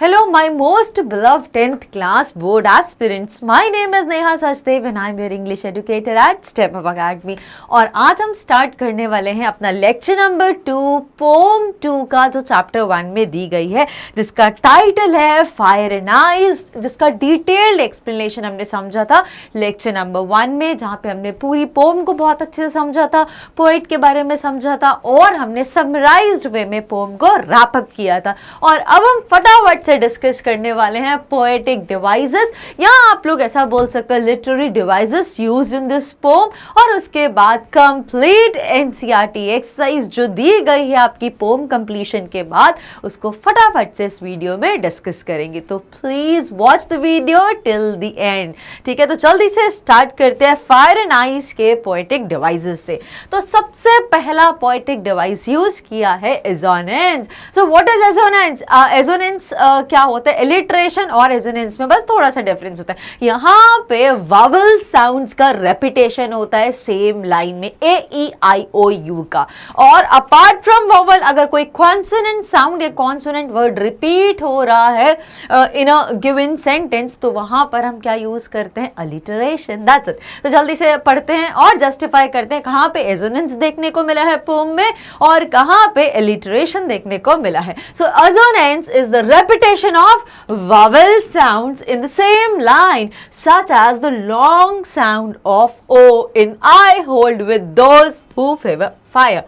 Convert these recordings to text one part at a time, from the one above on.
Hello, my most beloved 10th class board aspirants. My name is Neha Sachdev and I am your English educator at Step Up Academy. और आज हम start करने वाले हैं अपना lecture number 2 pome 2 का जो चैप्टर 1 में दी गई है, जिसका टाइटल है फायर एंड आइज, जिसका डिटेल्ड एक्सप्लेनेशन हमने समझा था लेक्चर नंबर 1 में, जहाँ पे हमने पूरी पोम को बहुत अच्छे से समझा था, पोइट के बारे में समझा था और हमने समराइज्ड वे में पोम को रैप अप किया था। और अब हम फटाफट से डिस्कस करने वाले हैं पोएटिक डिवाइसेस, या आप लोग ऐसा बोल सकते हैं literary devices used in this pome, और उसके बाद कंप्लीट एनसीईआरटी एक्सरसाइज जो दी गई है आपकी पोम कंप्लीशन के बाद, उसको फटाफट से इस वीडियो में डिस्कस करेंगे। तो please watch the video till the end. ठीक है, तो जल्दी से स्टार्ट करते हैं फायर एंड आइस के पोएटिक डिवाइसेस से। तो सबसे पहला पोएटिक डिवाइस यूज किया है assonance. So what is assonance? Assonance क्या होता है? एलिट्रेशन और एजोनेंस में बस थोड़ा सा डिफरेंस होता है। यहाँ पे वावल साउंड्स का रेपिटेशन होता है सेम लाइन में, ए ई आई ओ यू का, और अपार्ट फ्रॉम वावल अगर कोई कॉन्सोनेंट साउंड या कॉन्सोनेंट वर्ड रिपीट हो रहा है इन अ गिवन सेंटेंस, तो वहां पर हम क्या यूज करते हैं? अलिटरेशन। That's it. तो जल्दी से पढ़ते हैं और जस्टिफाई करते हैं कहाँ पे एजोनेंस देखने को मिला है पोम में और कहाँ पे एलिटरेशन देखने को मिला है। So assonance is the repetition of vowel sounds in the same line, such as the long sound of O in I hold with those who favor fire.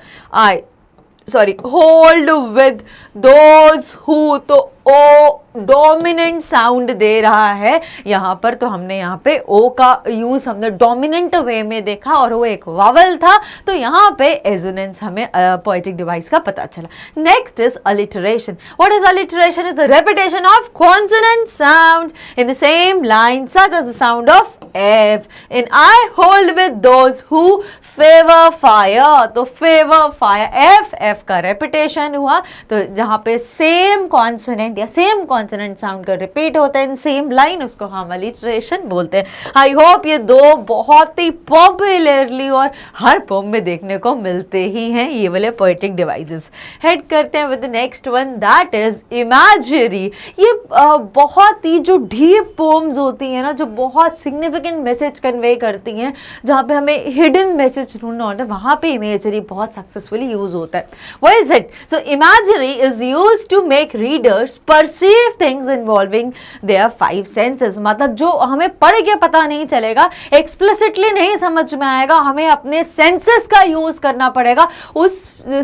Hold with those who, तो ओ dominant sound दे रहा है यहाँ पर, तो हमने यहाँ पे ओ का यूज हमने डोमिनेंट वे में देखा और वो एक वावल था, तो यहाँ पे एजोनेंस हमें पोएटिक डिवाइस का पता चला। Next is alliteration. What is alliteration? Is the repetition of consonant sound in the same line such as the sound of F in I hold with those who favour fire. तो favour fire, F F का repetition हुआ, तो जहाँ पे same consonant या same consonant sound का repeat होता है इन सेम लाइन, उसको हम अलिटरेशन बोलते हैं। आई होप ये दो बहुत ही पॉपुलरली और हर पोम में देखने को मिलते ही हैं ये वाले पोएटिक डिवाइसेस। हेड करते हैं with the next one, that is imagery. ये बहुत ही जो डीप पोम्स होती हैं ना, जो बहुत सिग्निफिकेंट मैसेज कन्वे करती हैं, जहाँ पे हमें हिडन मैसेज ढूंढना होता है, वहाँ पे इमेजरी बहुत सक्सेसफुली यूज होता है। What is it? So imagery is used to make readers perceive things involving their five senses। मतलब जो हमें पढ़ के पता नहीं चलेगा, एक्सप्लिसिटली नहीं समझ में आएगा, हमें अपने सेंसेस का यूज करना पड़ेगा उस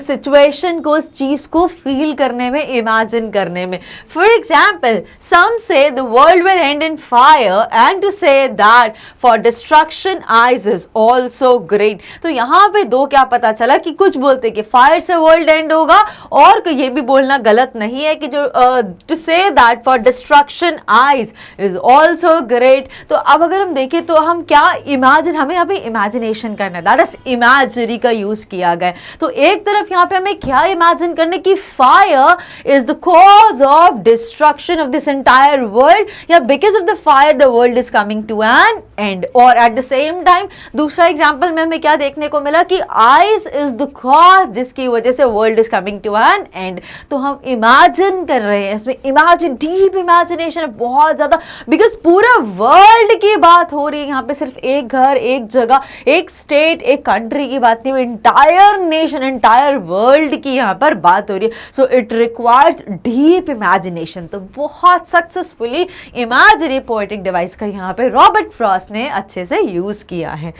सिचुएशन को, उस चीज को फील करने में, इमेजिन करने में। For example, some say the world will end in fire and to say that for destruction eyes is also great। तो यहाँ पे दो क्या पता चला कि कुछ बोलते कि फायर से वर्ल्ड एंड होगा, और ये भी बोलना गलत नहीं है कि जो to say that for destruction eyes is also great। तो अब अगर हम देखें तो हम क्या इमेजिन, हमें यहाँ पे इमेजिनेशन करना है, दैट इज इमेजरी का यूज किया गया है। तो एक तरफ यहाँ पे हमें क्या इमेजिन करने की fire is the cause of destruction of this entire world, या because of the fire the world is coming to an end, और एट द सेम टाइम दूसरा एग्जाम्पल में हमें क्या देखने को मिला कि आइज इज द कॉज जिसकी वजह से world is coming to an end. तो हम इमेजिन कर रहे हैं, इसमें इमेजिन, डीप इमेजिनेशन है बहुत ज्यादा, बिकॉज पूरा वर्ल्ड की बात हो रही है यहाँ पे, सिर्फ एक घर, एक जगह, एक स्टेट, एक कंट्री की बात नहीं, एंटायर नेशन, एंटायर वर्ल्ड की यहाँ पर बात हो रही है। So it requires deep imagination. तो बहुत सक्सेसफुली इमेजरी पोएटिक डिवाइस का यहाँ पे रॉबर्ट फ्रॉस्ट ने अच्छे से यूज किया है।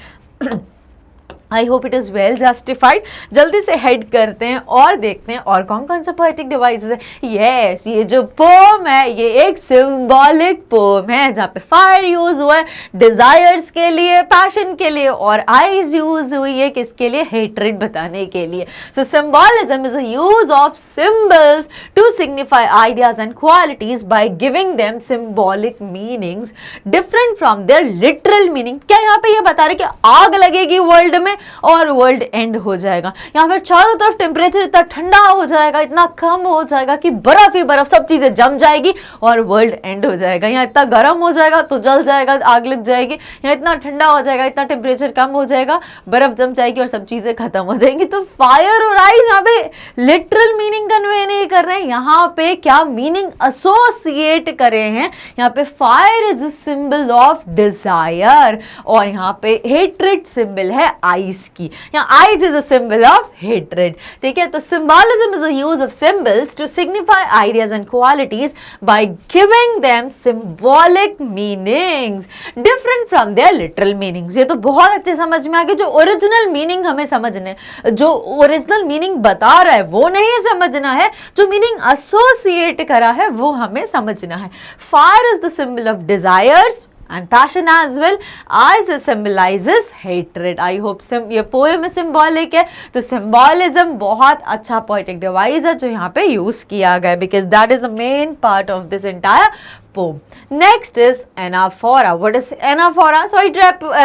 I hope it is well justified. जल्दी से हेड करते हैं और देखते हैं और कौन कौन सा पोएटिक डिवाइसेस है। यस, ये जो पोम है ये एक सिंबॉलिक पोम है, जहाँ पे फायर यूज हुआ है डिजायर्स के लिए, पैशन के लिए, और आइज यूज हुई है किसके लिए? हेट्रेड बताने के लिए। So symbolism is a use of symbols to signify ideas and qualities by giving them symbolic meanings different from their literal meaning. क्या यहाँ पे ये बता रहे कि आग लगेगी वर्ल्ड में, और वर्ल्ड एंड हो जाएगा। यहाँ पर चारों तरफ टेम्परेचर इतना ठंडा हो जाएगा, इतना कम हो जाएगा कि बर्फ ही बर्फ, सब चीजें जम जाएगी और वर्ल्ड एंड हो जाएगा। यहाँ इतना गर्म हो जाएगा तो जल जाएगा, आग लग जाएगी। यहाँ इतना ठंडा हो जाएगा, इतना टेम्परेचर कम हो जाएगा, बर्फ जम जाएगी और सब चीजें खत्म हो जाएंगी। तो फायर और आइस यहाँ पे लिटरल मीनिंग कन्वे नहीं कर रहे हैं, यहाँ पे क्या मीनिंग एसोसिएट करे हैं। यहाँ पे fire is a symbol of desire और यहाँ पे हेट्रेड सिंबल है आइस की। यहाँ ice is a symbol of hatred, ठीक है। तो symbolism is a use of symbols to signify ideas and qualities by giving them symbolic meanings different from their literal meanings. ये तो बहुत अच्छे समझ में आ गया। जो ओरिजिनल मीनिंग हमें समझने, जो ओरिजिनल मीनिंग बता रहा है वो नहीं समझना है, जो मीनिंग एसोसिएट करा है वो हमें समझना है। Fire is the symbol of desires and passion as well. Ice symbolizes hatred. I hope ये पोएम में symbolic है, तो symbolism बहुत अच्छा poetic device है जो यहाँ पे यूज किया गया, because that is the main part of this entire poem. Next is anaphora. What is anaphora? So it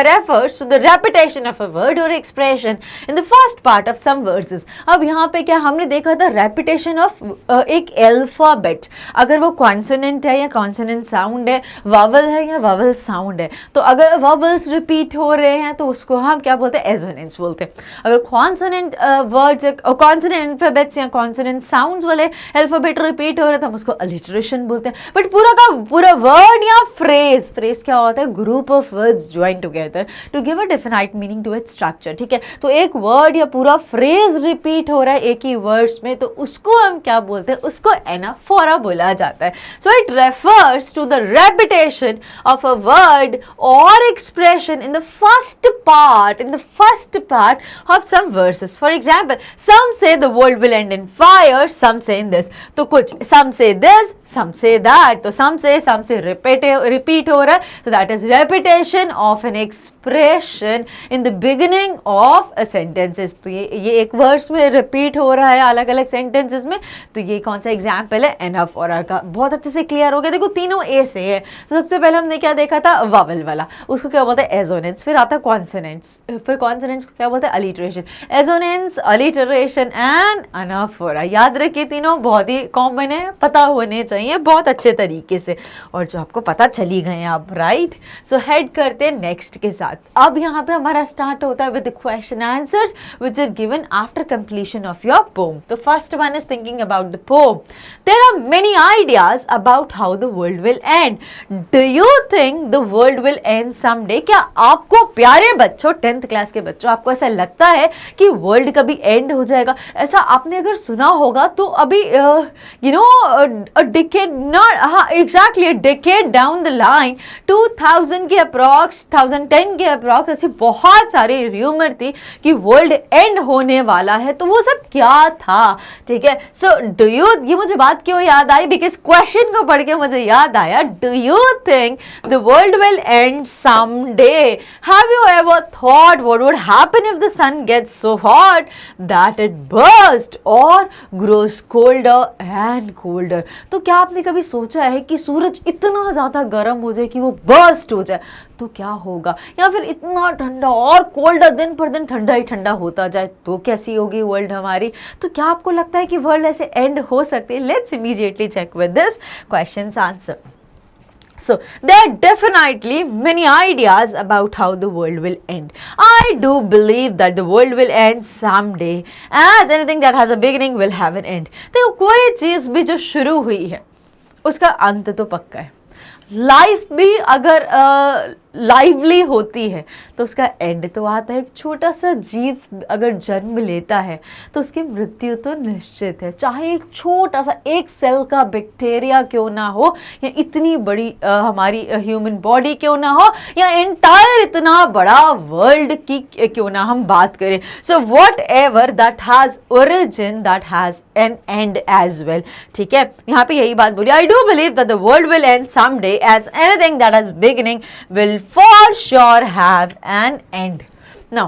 refers to the repetition of a word or expression in the first part of some verses. अब यहाँ पे क्या हमने देखा था, repetition of एक alphabet, अगर वो consonant है या consonant sound है, vowel है या vowel sound है, तो अगर vowels repeat हो रहे हैं तो उसको हम क्या बोलते हैं, assonance बोलते हैं। अगर consonant words, consonant alphabets या consonant sounds वाले alphabet repeat हो रहे हैं तो हम उसको alliteration बोलते हैं। बट पूरा वर्ड या फ्रेज क्या होता है, group of words join together to give a definite meaning to its structure, ठीक है। तो एक वर्ड या पूरा फ्रेज रिपीट हो रहा है एक ही वर्ड्स में, तो उसको हम क्या बोलते हैं, उसको एनाफोरा बोला जाता है। So it refers to the repetition of a word और expression in the first part of some verses. For example, some say the world will end in fire, some say in this, तो कुछ सम से this, some say that, तो सम से repeat हो रहा है, so that is repetition of an expression in the beginning of a sentences। तो ये एक वर्ड्स में रिपीट हो रहा है अलग अलग सेंटेंसेस में, तो ये कौन सा एग्जाम्पल है, एनाफोरा का। बहुत अच्छे से क्लियर हो गया। देखो तीनों ए से है। तो सबसे पहले हमने क्या देखा था, वावल वाला, उसको क्या बोलते हैं, एजोनेंस। फिर आता है कॉन्सोनेंट्स, फिर कॉन्सोनेंट्स को क्या बोलते हैं, alliteration. Assonance, alliteration and anaphora, याद रखिए तीनों बहुत ही कॉमन है, पता होने चाहिए बहुत अच्छे तरीके से, और जो आपको पता चली गए आप, राइट। सो हेड करते हैं नेक्स्ट के साथ। अब यहाँ पे हमारा स्टार्ट होता है with question answers which are given after completion of your poem. तो first one is thinking about the poem. There are many ideas about how the world will end. Do you think the world will end someday? क्या आपको, प्यारे बच्चों, 10th class के बच्चों, आपको ऐसा लगता है कि वर्ल्ड कभी एंड हो जाएगा? ऐसा आपने अगर सुना होगा तो अभी डिकेड, नॉट, हाँ exactly, decade down the line 2000 के अप्रॉक्स, 2010 के अप्रॉक्स ऐसी बहुत सारी र्यूमर थी कि वर्ल्ड एंड होने वाला है। तो वो सब क्या था, ठीक है। सो डू यू, ये मुझे बात क्यों याद आई, बिकॉज क्वेश्चन को पढ़ के मुझे याद आया, do you think the world will end someday? Have you ever thought what would happen if the sun gets so hot that it burst or grows colder and colder? तो क्या आपने कभी सोचा है कि सूरज इतना ज़्यादा गर्म हो जाए कि वो बर्स्ट हो जाए तो क्या होगा, या फिर इतना ठंडा और कोल्डर, दिन पर दिन ठंडा ही ठंडा होता जाए तो कैसी होगी वर्ल्ड हमारी? तो क्या आपको लगता है कि वर्ल्ड ऐसे एंड हो सकती है? Let's immediately check with this क्वेश्चन's answer. So there are definitely many ideas about how the world will end. I do believe that the world will end someday, as anything that has a beginning will have an end. देखो कोई चीज़ भी जो शुरू हुई है उसका अंत तो पक्का है। लाइफ भी अगर लाइवली होती है तो उसका एंड तो आता है। एक छोटा सा जीव अगर जन्म लेता है तो उसकी मृत्यु तो निश्चित है, चाहे एक छोटा सा एक सेल का बैक्टीरिया क्यों ना हो, या इतनी बड़ी हमारी ह्यूमन बॉडी क्यों ना हो, या एंटायर इतना बड़ा वर्ल्ड की क्यों ना हम बात करें। So whatever that has origin that has an end as well, ठीक है। यहाँ पे यही बात बोली, I do believe that the world will end someday, as anything that has beginning will for sure have an end. Now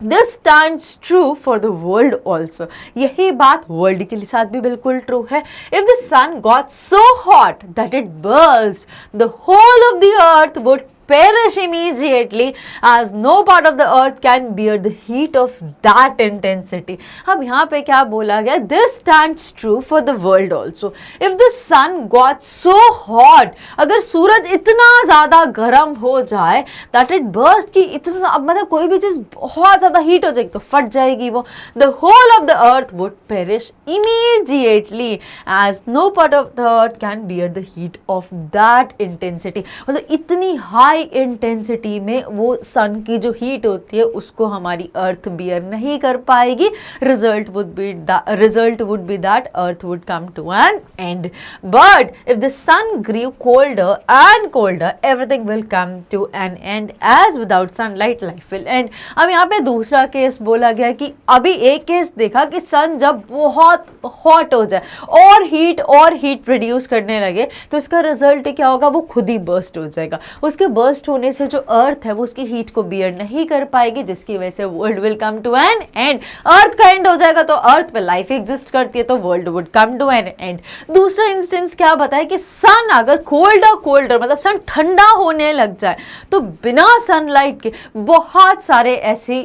this stands true for the world also. यही बात world के साथ भी बिल्कुल ट्रू है। If the sun got so hot that it burst, the whole of the earth would perish immediately as no part of the earth can bear the heat of that intensity. अब यहाँ पे क्या बोला गया, this stands true for the world also. If the sun got so hot, अगर सूरज इतना ज़्यादा गर्म हो जाए that it burst, कि इतना मतलब कोई भी चीज़ बहुत ज़्यादा हीट हो जाएगी तो फट जाएगी वो, the whole of the earth would perish immediately as no part of the earth can bear the heat of that intensity. मतलब इतनी हाई इंटेंसिटी में वो सन की जो हीट होती है उसको हमारी अर्थ बियर नहीं कर पाएगी. Result would be that earth would come to an end. But if the sun grew colder and colder everything will come to an end as without sunlight life will end. अब यहाँ पे दूसरा case बोला गया कि अभी एक case देखा कि सन जब बहुत हॉट हो जाए और हीट प्रोड्यूस करने लगे तो इसका रिजल्ट क्या होगा, वो खुद ही बर्स्ट हो जाएगा. उसके बर्स्ट होने से जो अर्थ है वो उसकी हीट को बियर नहीं कर पाएगी, जिसकी वजह से world will come to an end. Earth का एंड हो जाएगा तो अर्थ पे लाइफ एग्जिस्ट करती है तो world would come to an end. दूसरा इंस्टेंस क्या बताया कि सन अगर कोल्डर मतलब सन ठंडा होने लग जाए तो बिना सनलाइट के बहुत सारे ऐसी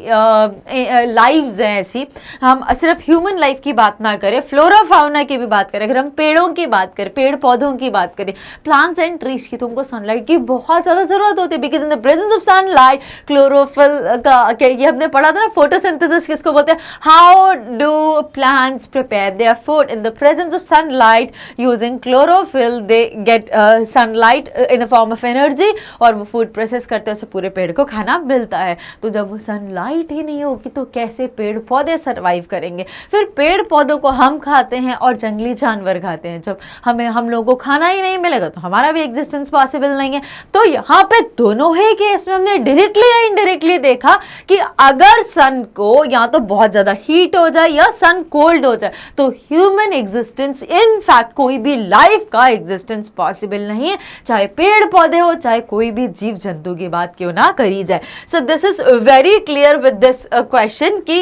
लाइव्स हैं. ऐसी हम सिर्फ ह्यूमन लाइफ की बात ना करें, फ्लोरा फाउना की भी बात करें, अगर हम पेड़ों की बात करें, पेड़ पौधों की बात करें, प्लांट्स एंड ट्रीज की, तो उनको सनलाइट की बहुत ज़्यादा ज़रूरत होती है. Because in the presence of sunlight chlorophyll का ये हमने पढ़ा था ना, फोटोसिंथेसिस किसको बोलते हैं, how do plants prepare their food. In the presence of sunlight using chlorophyll they get sunlight in the form of energy और वो फूड प्रोसेस करते हैं, उससे पूरे पेड़ को खाना मिलता है. तो जब वो सनलाइट ही नहीं होगी तो कैसे पेड़ पौधे सर्वाइव करेंगे. फिर पेड़ पौधों को हम खाते हैं और जंगली जानवर खाते हैं. जब हम लोगों को खाना ही नहीं मिलेगा तो हमारा भी एग्जिस्टेंस पॉसिबल नहीं है. तो यहाँ पे दोनों ही केस में हमने डायरेक्टली या इनडायरेक्टली देखा कि अगर सन को या तो बहुत ज्यादा हीट हो जाए या सन कोल्ड हो जाए तो ह्यूमन एग्जिस्टेंस, इन फैक्ट कोई भी लाइफ का एग्जिस्टेंस पॉसिबल नहीं है, चाहे पेड़ पौधे हो चाहे कोई भी जीव जंतु की बात क्यों ना करी जाए. So this is very clear with this question कि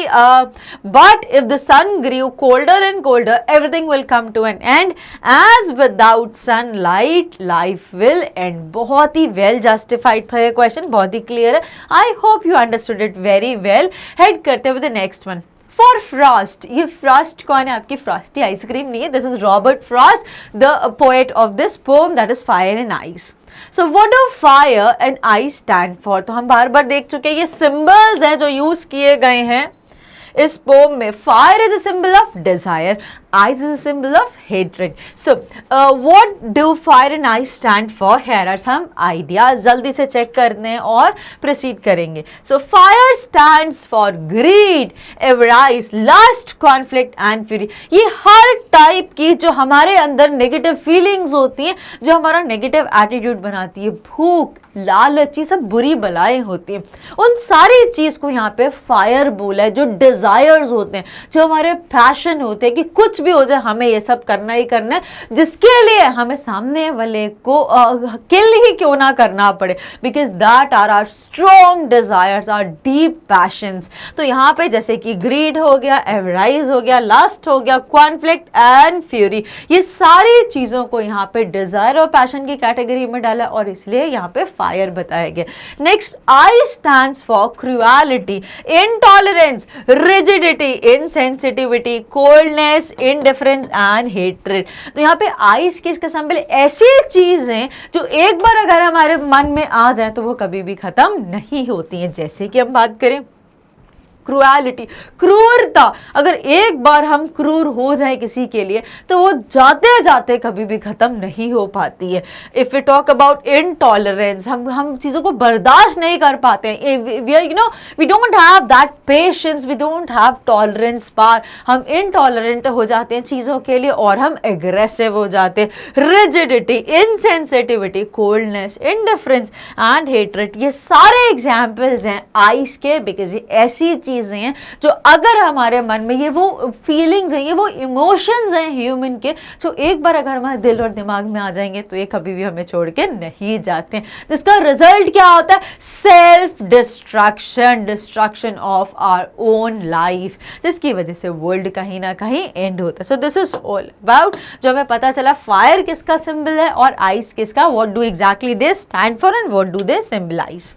but if the sun grew colder and colder everything will come to an end as without sunlight life will end. बहुत ही वेल जस्टिफाइड था ये क्वेश्चन, बहुत ही clear है. I hope you understood it very well. Head करते हुए the next one. For Frost, ये Frost कौन है, आपकी फ्रॉस्टी आइसक्रीम नहीं है. This is Robert Frost, the poet of this poem, that is fire and ice. So what do fire and ice stand for. तो हम बार बार देख चुके हैं ये सिंबल्स हैं जो यूज किए गए हैं इस पोम में. Fire is a symbol of Dzire, ice is a symbol of hatred. So what do fire and ice stand for? Here are some ideas. जल्दी से चेक करने और proceed करेंगे. So fire stands for greed, avarice, lust, conflict and fury. ये हर type की जो हमारे अंदर नेगेटिव फीलिंग्स होती हैं, जो हमारा नेगेटिव एटीट्यूड बनाती है, भूख, लालच, ये सब बुरी बलाएं होती हैं, उन सारी चीज को यहाँ पे फायर बोला है. जो डिजायर्स होते हैं, जो हमारे पैशन होते हैं कि कुछ भी हो जाए हमें ये सब करना ही करना है, जिसके लिए हमें सामने वाले को किल ही क्यों ना करना पड़े, because that are our strong desires, our deep passions. तो यहाँ पे जैसे कि ग्रीड हो गया, एवराइज हो गया, लस्ट हो गया, कॉन्फ्लिक्ट एंड फ्यूरी, ये सारी चीजों को यहाँ पे डिजायर और पैशन की कैटेगरी में डाला और इसलिए यहाँ पे फायर बताया गया. Next, I stands for cruelty, intolerance, rigidity, insensitivity, coldness, indifference and hatred. तो यहाँ पे आइस की इसका सिंबल ऐसी चीज है जो एक बार अगर हमारे मन में आ जाए तो वो कभी भी खत्म नहीं होती है. जैसे कि हम बात करें क्रूएलिटी, क्रूरता, अगर एक बार हम क्रूर हो जाए किसी के लिए तो वो जाते जाते कभी भी खत्म नहीं हो पाती है. If we talk about intolerance, हम चीज़ों को बर्दाश्त नहीं कर पाते हैं. We don't have that patience, we don't have tolerance power. हम इनटॉलरेंट हो जाते हैं चीज़ों के लिए और हम एग्रेसिव हो जाते हैं. Rigidity, insensitivity, coldness, indifference and hatred, ये सारे एग्जाम्पल्स हैं आइस के, बिकॉज ये ऐसी चीज चीज़ें हैं जो अगर हमारे मन में ये वो फीलिंग्स हैं, ये वो इमोशंस हैं ह्यूमन के, जो एक बार अगर हमारे दिल और दिमाग में आ जाएंगे तो ये कभी भी हमें छोड़ के नहीं जाते हैं। तो इसका रिजल्ट क्या होता है? Self destruction, destruction of our own life, जिसकी वजह से वर्ल्ड कहीं ना कहीं एंड होता है। सो दिस इज ऑल अबाउट, जो हमें पता चला फायर किसका सिंबल है और आइस किसका, what do exactly they stand for and what do they symbolize.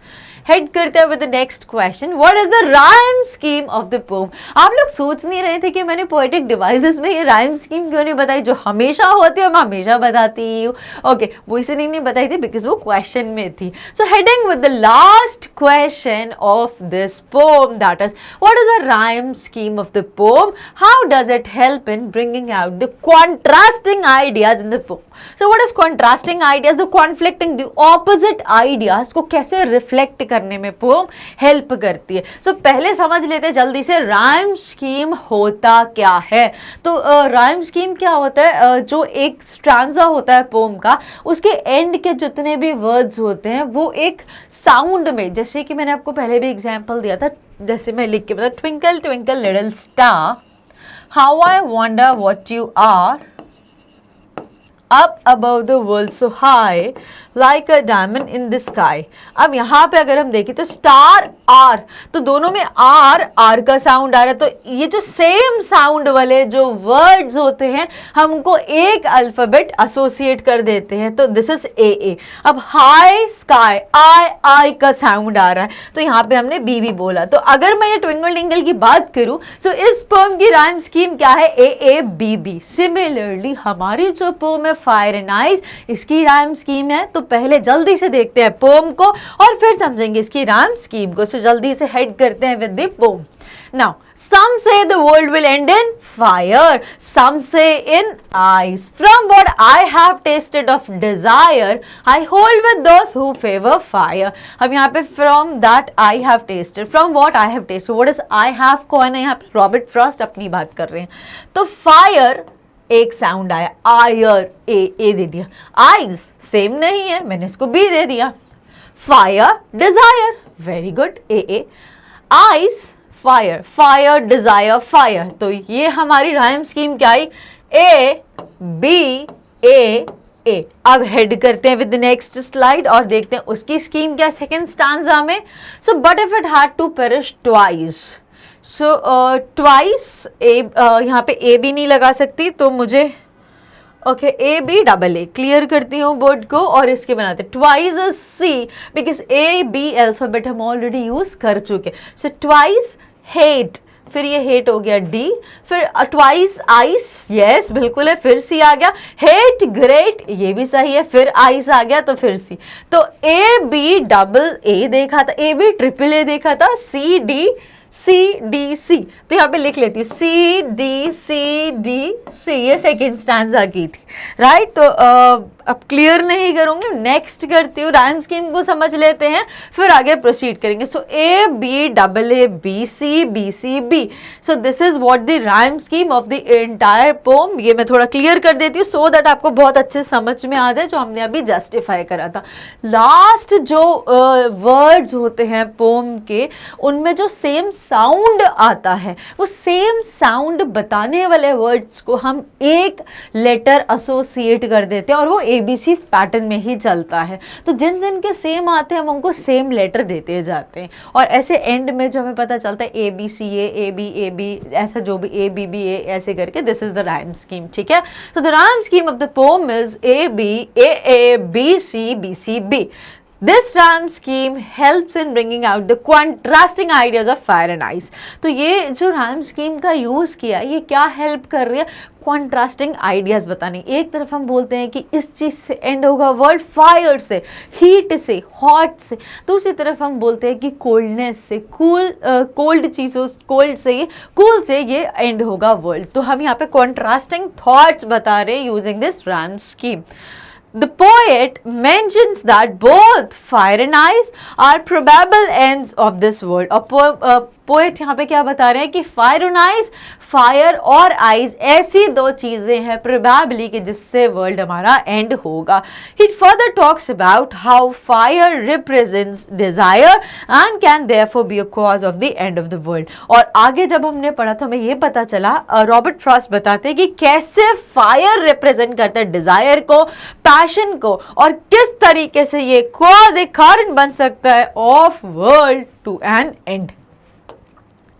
Head करते हैं with the next question, what is the rhyme scheme of the poem. आप लोग सोच नहीं रहे थे कि मैंने पोएटिक डिवाइसेस में ये राइम स्कीम क्यों नहीं बताई, जो हमेशा होती है, मैं हमेशा बताती हूँ। ओके, वो इसलिए नहीं बताई थी बिकॉज वो क्वेश्चन में थी। So heading with the last question of this pome, that is what is the rhyme scheme of the pome, how does it help in bringing out the contrasting ideas in the pome. So what is contrasting ideas, the conflicting, the opposite ideas को कैसे reflect करने में pome help करती है। सो पहले समझ लेते हैं जल्दी से राइम स्कीम होता क्या है। तो राइम स्कीम क्या होता है, जो एक स्ट्रांजा होता है पोम का, उसके एंड के जितने भी वर्ड्स होते हैं वो एक साउंड में, जैसे कि मैंने आपको पहले भी एग्जांपल दिया था, जैसे मैं लिख के बता, twinkle twinkle little star, how I wonder what you are, up above the world so high like a diamond in the sky। अब यहाँ पे अगर हम देखें तो स्टार आर, तो दोनों में आर आर का साउंड आ रहा है, तो ये जो सेम साउंड वाले जो वर्ड्स होते हैं हमको एक अल्फाबेट एसोसिएट कर देते हैं, तो दिस इज ए ए। अब हाई स्काई, आई आई का साउंड आ रहा है, तो यहाँ पे हमने बी बी बोला। तो अगर मैं ये ट्विंकल टिंकल की बात करूँ, सो इस पोम की राइम स्कीम क्या है, ए ए बी बी। सिमिलरली हमारी जो पोम है फायर एंड आइस, इसकी राइम स्कीम है। तो पहले जल्दी से देखते हैं पोम को और फिर समझेंगे इसकी राइम स्कीम को। सो जल्दी से हेड करते हैं with the pome. Now, some say the world will end in fire, some say in ice. From what I have tasted of desire, I hold with those who favor fire. अब यहाँ पे from that I have tasted, from what I have tasted, what is I have कौन है यहाँ पे? Robert Frost अपनी बात कर रहे हैं। तो fire एक साउंड आया, आयर, ए दे दिया। आइज सेम नहीं है, मैंने इसको बी दे दिया। Fire desire, very good, a ice fire, fire desire fire. तो ये हमारी राइम स्कीम क्या आई, ए बी ए। अब हेड करते हैं विद द नेक्स्ट स्लाइड और देखते हैं उसकी स्कीम क्या सेकेंड स्टांजा में। So but if it had to perish twice, so twice यहाँ पे ए बी नहीं लगा सकती, तो मुझे okay A B double A clear करती हूँ बोर्ड को और इसके बनाते twice C, because A B alphabet हम ऑलरेडी यूज कर चुके। सो ट्वाइस हेट, फिर ये हेट हो गया डी, फिर ट्वाइस आइस, यस बिल्कुल है, फिर सी आ गया। हेट ग्रेट, ये भी सही है, फिर आइस आ गया तो फिर सी। तो ए बी डबल ए देखा था, ए बी ट्रिपल ए देखा था, सी डी सी, तो यहाँ पे लिख लेती हूँ सी डी सी, ये सेकेंड स्टैंजा की थी, राइट। तो अब क्लियर नहीं करूँगी, नेक्स्ट करती हूँ, राइम स्कीम को समझ लेते हैं फिर आगे प्रोसीड करेंगे। So A B double A B C B, so this is what the rhyme scheme of the entire poem. ये मैं थोड़ा क्लियर कर देती हूँ सो दैट आपको बहुत अच्छे समझ में आ जाए, जो हमने अभी जस्टिफाई करा था। लास्ट जो वर्ड्स होते हैं पोम के, उनमें जो सेम साउंड आता है, वो सेम साउंड बताने वाले वर्ड्स को हम एक लेटर एसोसिएट कर देते हैं और वो ABC पैटर्न में ही चलता है। तो जिन जिन के सेम आते हैं हम उनको सेम लेटर देते जाते हैं और ऐसे एंड में जो हमें पता चलता है A B B, ऐसा जो भी A B A ऐसे करके this is the rhyme scheme, ठीक है। तो the rhyme scheme of the pome is A B C B। This rhyme scheme helps in bringing out the contrasting ideas of fire and ice। तो ये जो rhyme scheme का use किया, ये क्या हेल्प कर रही है, कॉन्ट्रास्टिंग आइडियाज़ बताने। एक तरफ हम बोलते हैं कि इस चीज़ से एंड होगा वर्ल्ड, फायर से, हीट से, हॉट से। दूसरी तरफ हम बोलते हैं कि कोल्डनेस से, कोल्ड चीज़ों, कोल्ड से ये, कूल से ये एंड होगा वर्ल्ड। तो हम यहाँ पे कॉन्ट्रास्टिंग थॉट्स बता रहे हैं using this rhyme scheme. The poet mentions that both fire and ice are probable ends of this world। और पोएट यहाँ पे क्या बता रहे हैं कि फायर ऑन आइज, फायर और आइज ऐसी दो चीजें हैं प्रोबेबली कि जिससे वर्ल्ड हमारा एंड होगा. He further talks about how fire represents desire and can therefore be a cause of the end of the world. और आगे जब हमने पढ़ा तो हमें ये पता चला, रॉबर्ट फ्रॉस्ट बताते हैं कि कैसे फायर रिप्रेजेंट करता है डिजायर को, पैशन को, और किस तरीके से ये कॉज, एक कारण बन सकता है of world to an end.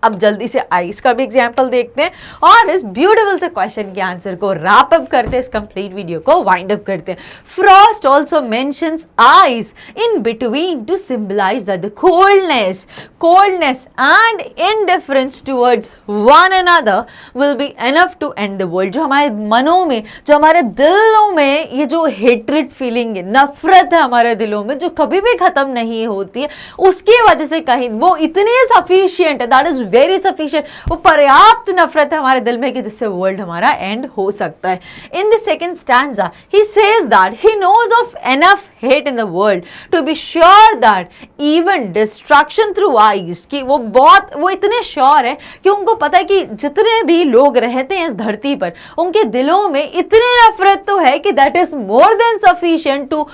अब जल्दी से आइस का भी एग्जाम्पल देखते हैं और इस ब्यूटीफुल से क्वेश्चन के आंसर को रैप अप करते हैं, इस कंप्लीट वीडियो को वाइंड अप करते हैं. Frost also mentions ice in between to symbolize that the coldness and indifference towards one another will be enough to end the world. जो हमारे मनों में, जो हमारे दिलों में ये जो हेट्रेड फीलिंग है, नफरत है हमारे दिलों में जो कभी भी खत्म नहीं होती है, उसकी वजह से कहीं वो इतनी सफिशियंट है, दैट इज वेरी सफिशिएंट, वो पर्याप्त नफरत है हमारे दिल में कि जिससे वर्ल्ड हमारा एंड हो सकता है. In the second stanza he says that he knows of enough hate in the world to be sure that even destruction through eyes, कि वो इतने श्योर है कि उनको पता है कि जितने भी लोग रहते हैं इस धरती पर उनके दिलों में इतनी नफरत तो है कि that is more than sufficient to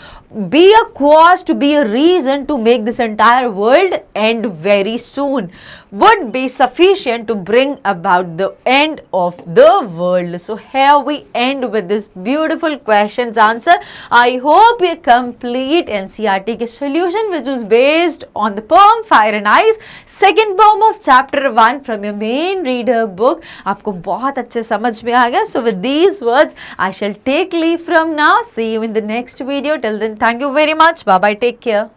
be a cause, to be a reason to make this entire world end very soon, would be sufficient to bring about the end of the world. So here we end with this beautiful questions answer. I hope you complete NCERT के solution which was based on the poem Fire and Ice, second poem of chapter 1 from your main reader book. आपको बहुत अच्छे समझ में आ गया. So with these words I shall take leave from now. See you in the next video. Till then, thank you very much. Bye bye. Take care.